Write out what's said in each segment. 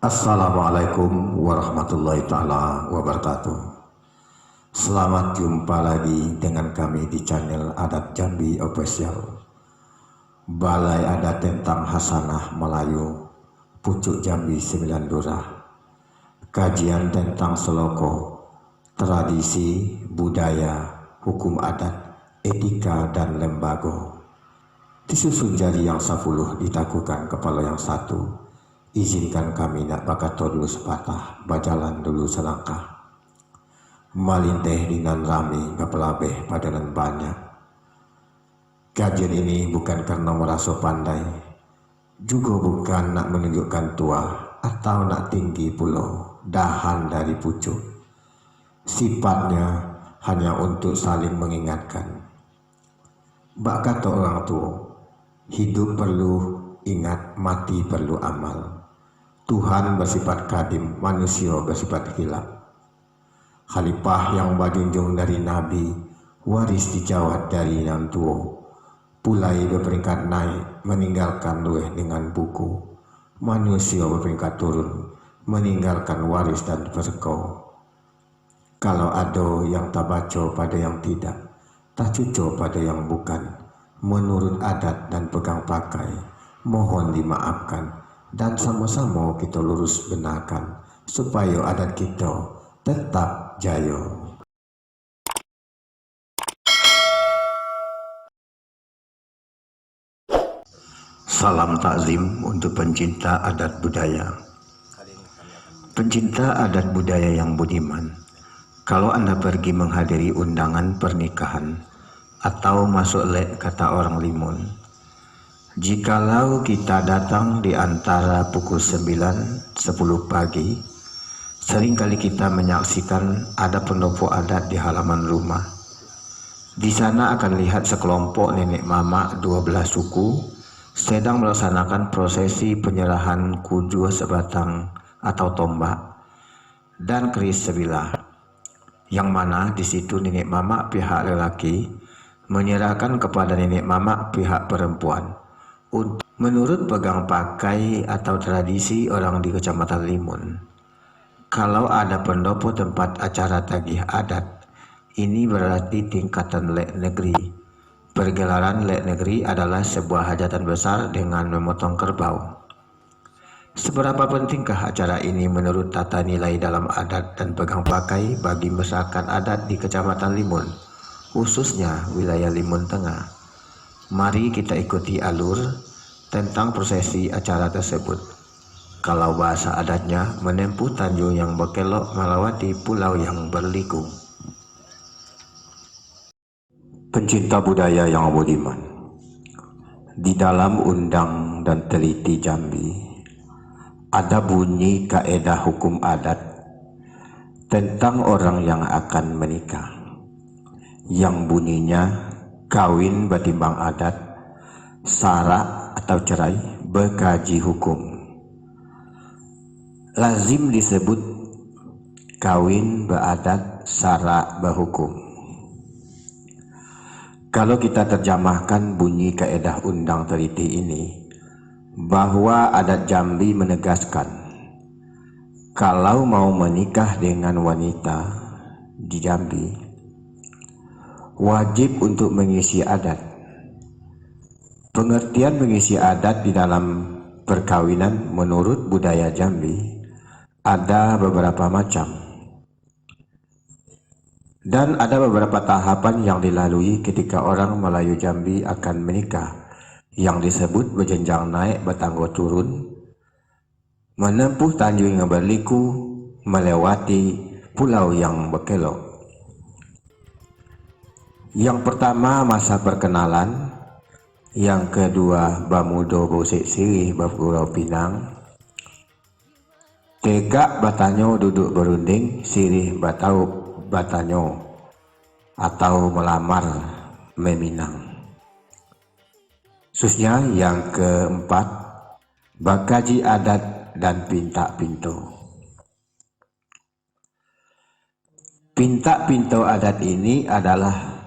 Assalamualaikum warahmatullahi ta'ala wabarakatuh. Selamat jumpa lagi dengan kami di channel Adat Jambi Official. Balai Adat tentang Hasanah Melayu Pucuk Jambi Sembilan Lurah. Kajian tentang seloko, tradisi, budaya, hukum adat, etika dan lembaga. Disusun jari yang 10 ditakukan kepala yang satu. Izinkan kami nak bakat dulu sepatah, bajalan dulu selangkah. Malinteh dinan rami, bapelabeh padanan banyak. Kajian ini bukan karena merasa pandai, juga bukan nak menunjukkan tua atau nak tinggi pulau, dahan dari pucuk. Sifatnya hanya untuk saling mengingatkan. Bak kata orang tua, hidup perlu ingat, mati perlu amal. Tuhan bersifat kadim, manusia bersifat hilaf. Khalifah yang bajunjung dari Nabi, waris dijawat dari yang tua. Pulai berperingkat naik, meninggalkan lueh dengan buku. Manusia berperingkat turun, meninggalkan waris dan perko. Kalau ada yang tak baca pada yang tidak, tak cucuk pada yang bukan, menurut adat dan pegang pakai, mohon dimaafkan. Dan sama-sama kita lurus benarkan supaya adat kita tetap jaya. Salam takzim untuk pencinta adat budaya. Pencinta adat budaya yang budiman, kalau Anda pergi menghadiri undangan pernikahan atau masuk lek kata orang Limun, jikalau kita datang di antara pukul 9-10 pagi, seringkali kita menyaksikan ada pendopo adat di halaman rumah. Di sana akan lihat sekelompok nenek mama 12 suku sedang melaksanakan prosesi penyerahan kujur sebatang atau tombak dan keris sebilah, yang mana di situ nenek mama pihak lelaki menyerahkan kepada nenek mama pihak perempuan. Menurut pegang pakai atau tradisi orang di Kecamatan Limun, kalau ada pendopo tempat acara tagih adat, ini berarti tingkatan lek negeri. Pergelaran lek negeri adalah sebuah hajatan besar dengan memotong kerbau. Seberapa pentingkah acara ini menurut tata nilai dalam adat dan pegang pakai bagi masyarakat adat di Kecamatan Limun, khususnya wilayah Limun Tengah? Mari kita ikuti alur tentang prosesi acara tersebut. Kalau bahasa adatnya, menempuh tanjung yang berkelok melewati pulau yang berliku. Pencinta budaya yang budiman, di dalam undang dan teliti Jambi ada bunyi kaedah hukum adat tentang orang yang akan menikah, yang bunyinya kawin betimbang adat, sara atau cerai berkaji hukum. Lazim disebut kawin beradat, sara berhukum. Kalau kita terjemahkan bunyi kaedah undang teliti ini, bahwa adat Jambi menegaskan kalau mau menikah dengan wanita di Jambi, wajib untuk mengisi adat. Pengertian mengisi adat di dalam perkawinan menurut budaya Jambi ada beberapa macam, dan ada beberapa tahapan yang dilalui ketika orang Melayu Jambi akan menikah, yang disebut berjenjang naik bertangga turun, menempuh tanjung yang berliku, melewati pulau yang berkelok. Yang pertama masa perkenalan, yang kedua bamudo bosek sirih bergurau pinang, tegak batanyo duduk berunding sirih batau batanyo atau melamar meminang. Khususnya yang keempat, bakaji adat dan pinta pinto. Pinta pinto adat ini adalah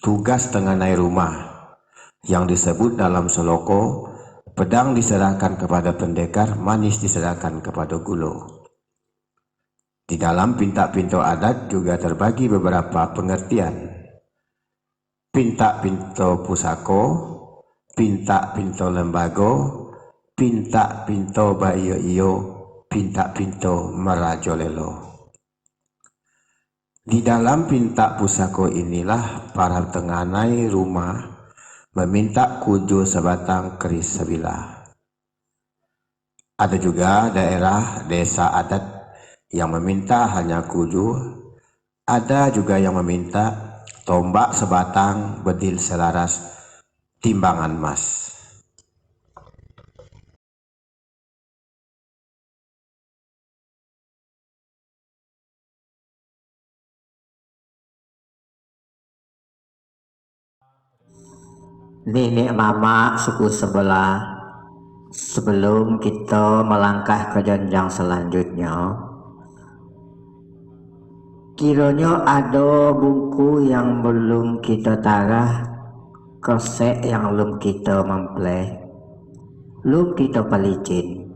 tugas tenganai rumah yang disebut dalam seloko Pedang diserahkan kepada pendekar, manis diserahkan kepada gulo. Di dalam pinta-pinto adat juga terbagi beberapa pengertian. Pinta-pinto pusako, pinta-pinto lembago, pinta-pinto bayo-iyo, pinta-pinto merajolelo. Di dalam pinta pusako inilah para tenganai rumah meminta kuju sebatang keris sebilah. Ada juga daerah desa adat yang meminta hanya kuju, ada juga yang meminta tombak sebatang, bedil selaras, timbangan emas. Nenek mama suku sebelah, sebelum kita melangkah ke jenjang selanjutnya, kiranya ada buku yang belum kita tarah, kresek yang belum kita mempleh, belum kita pelicin,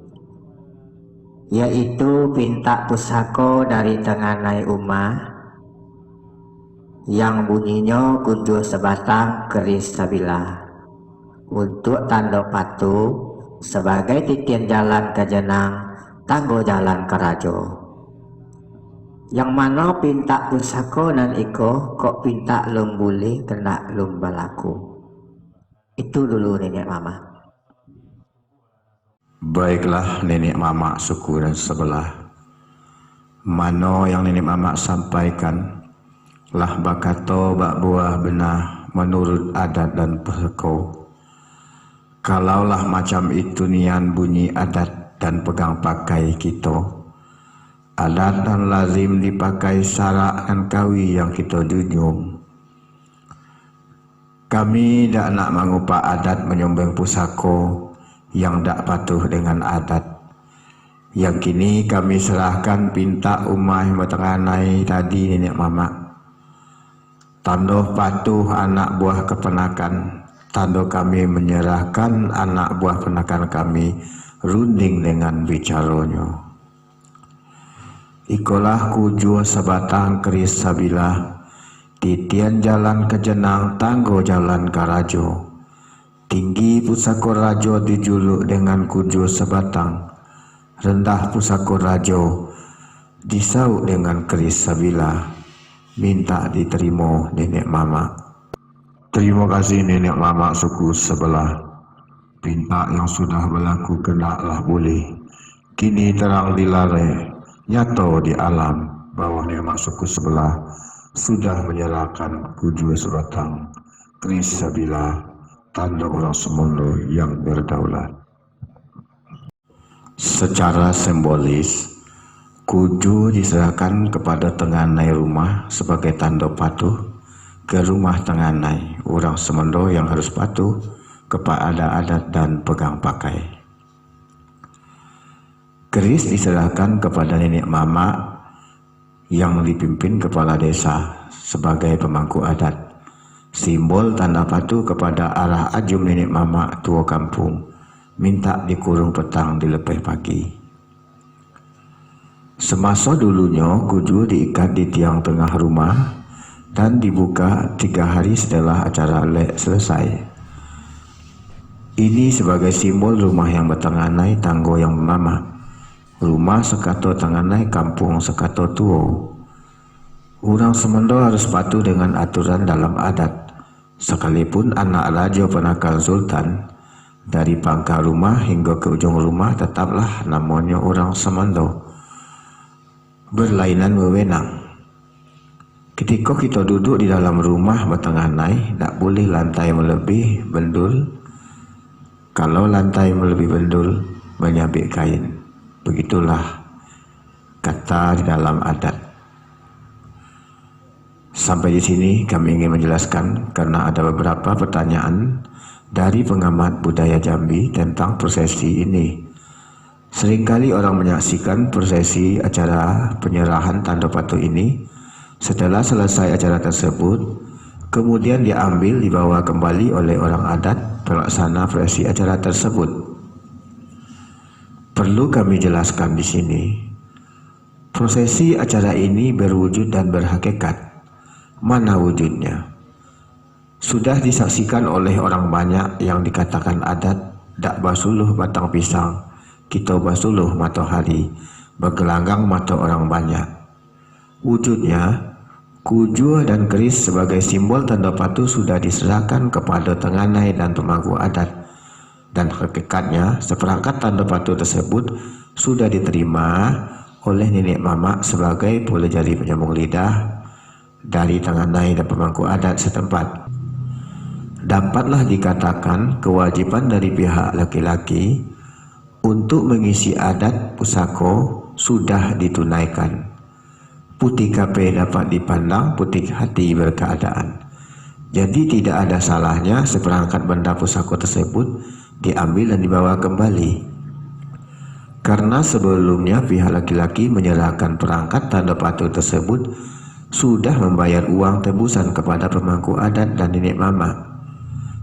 yaitu pinta pusaka dari tenganai umah yang bunyinya kudu sebatang keris sebilah untuk tanda patuh sebagai titian jalan ke jenang, tanggo jalan ke rajo. Yang mana pinta pusaka nan iko kok pinta lum boleh kena lum berlaku. Itu dulu nenek mama. Baiklah nenek mama suku dan sebelah, mano yang nenek mama sampaikan lah bakato bak buah benah menurut adat dan perko. Kalaulah macam itu nian bunyi adat dan pegang pakai kita, adat dan lazim dipakai syarak dan kawi yang kita junjung. Kami dak nak mengupak adat menyumbang pusako yang dak patuh dengan adat. Yang kini kami serahkan pinta umah metenganai tadi nenek mama. Tanda patuh anak buah kepenakan, tanda kami menyerahkan anak buah penakan kami runding dengan bicaranya. Ikolah kuju sebatang keris sabilah, titian jalan ke jenang, tanggo jalan ke rajo. Tinggi pusako rajo dijuluk dengan kuju sebatang, rendah pusako rajo disauk dengan keris sabilah. Minta diterima nenek mama. Terima kasih nenek mama suku sebelah. Pinta yang sudah berlaku kenaklah boleh. Kini terang dilare, nyata di alam bahwa nenek mama suku sebelah sudah menyerahkan kuju sebatang keris sebilah, tanda orang Semondo yang berdaulat. Secara simbolis, kuju diserahkan kepada tenganai rumah sebagai tanda patuh ke rumah tenganai orang Semondo yang harus patuh kepada adat dan pegang pakai. Keris diserahkan kepada nenek mama yang dipimpin kepala desa sebagai pemangku adat, simbol tanda patuh kepada arah ajum nenek mama tua kampung, minta dikurung petang dilepeh pagi. Semasa dulunya kuju diikat di tiang tengah rumah dan dibuka 3 hari setelah acara lek selesai. Ini sebagai simbol rumah yang bertenganai tanggo yang mama, rumah sekato tenganai kampung sekato tuo. Orang Semondo harus patuh dengan aturan dalam adat, sekalipun anak raja penakal sultan, dari pangkal rumah hingga ke ujung rumah tetaplah namanya orang Semondo. Berlainan wewenang. Ketika kita duduk di dalam rumah bertenganai, tak boleh lantai melebih bendul. Kalau lantai melebih bendul, menyabik kain. Begitulah kata di dalam adat. Sampai di sini kami ingin menjelaskan karena ada beberapa pertanyaan dari pengamat budaya Jambi tentang prosesi ini. Seringkali orang menyaksikan prosesi acara penyerahan tanda patuh ini. Setelah selesai acara tersebut, kemudian diambil dibawa kembali oleh orang adat pelaksana prosesi acara tersebut. Perlu kami jelaskan di sini, prosesi acara ini berwujud dan berhakikat. Mana wujudnya? Sudah disaksikan oleh orang banyak yang dikatakan adat, dak basuluh batang pisang, kita basuluh matahari, bergelanggang mata orang banyak. Wujudnya, kujua dan keris sebagai simbol tanda patuh sudah diserahkan kepada tenganai dan pemangku adat, dan hakikatnya seperangkat tanda patuh tersebut sudah diterima oleh nenek mamak sebagai bola jari penyambung lidah dari tenganai dan pemangku adat setempat. Dapatlah dikatakan kewajiban dari pihak laki-laki untuk mengisi adat pusako sudah ditunaikan. Putih kape dapat dipandang, putih hati berkeadaan. Jadi tidak ada salahnya seperangkat benda pusako tersebut diambil dan dibawa kembali. Karena sebelumnya pihak laki-laki menyerahkan perangkat tanda patuh tersebut sudah membayar uang tebusan kepada pemangku adat dan nenek mamak.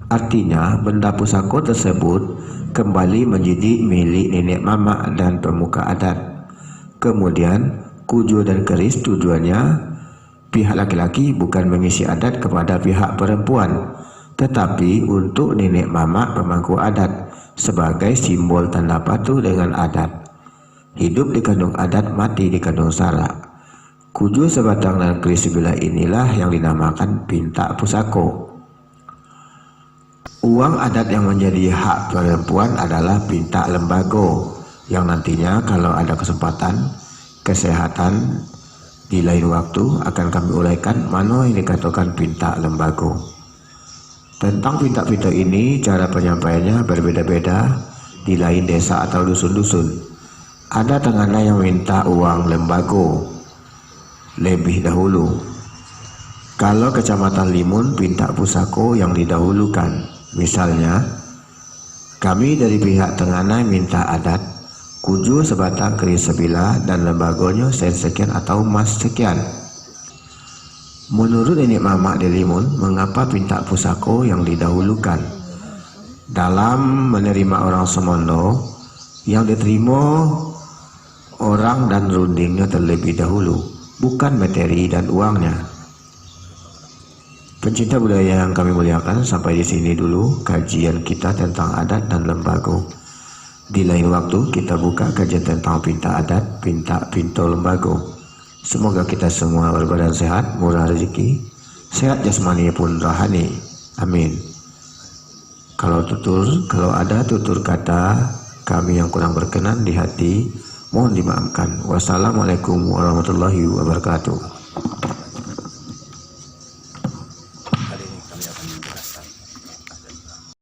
Artinya benda pusako tersebut kembali menjadi milik nenek mamak dan pemuka adat. Kemudian kujua dan keris tujuannya pihak laki-laki bukan mengisi adat kepada pihak perempuan, tetapi untuk nenek mamak pemangku adat sebagai simbol tanda patuh dengan adat. Hidup dikandung adat, mati dikandung sara. Kujua sebatang dan keris sebilah inilah yang dinamakan pintak pusako. Uang adat yang menjadi hak perempuan adalah pintak lembago, yang nantinya kalau ada kesempatan kesehatan di lain waktu akan kami uraikan mana yang dikatakan pintak lembago. Tentang pintak-pintak ini cara penyampaiannya berbeda-beda di lain desa atau dusun-dusun. Ada tenganan yang minta uang lembago lebih dahulu. Kalau Kecamatan Limun pintak pusako yang didahulukan. Misalnya kami dari pihak tenganan minta adat kujua sebatang keris sebilah dan lembagonya sen sekian atau emas sekian. Menurut nenek mamak di Limun, mengapa pintak pusako yang didahulukan? Dalam menerima orang semono, yang diterima orang dan rundingnya terlebih dahulu, bukan materi dan uangnya. Pencinta budaya yang kami muliakan, sampai di sini dulu kajian kita tentang adat dan lembago. Di lain waktu kita buka kajian tentang pintak adat, pintak pinto lembago. Semoga kita semua berbadan sehat, murah rezeki, sehat jasmani pun rohani. Amin. Kalau ada tutur kata kami yang kurang berkenan di hati, mohon dimaafkan. Wassalamualaikum warahmatullahi wabarakatuh.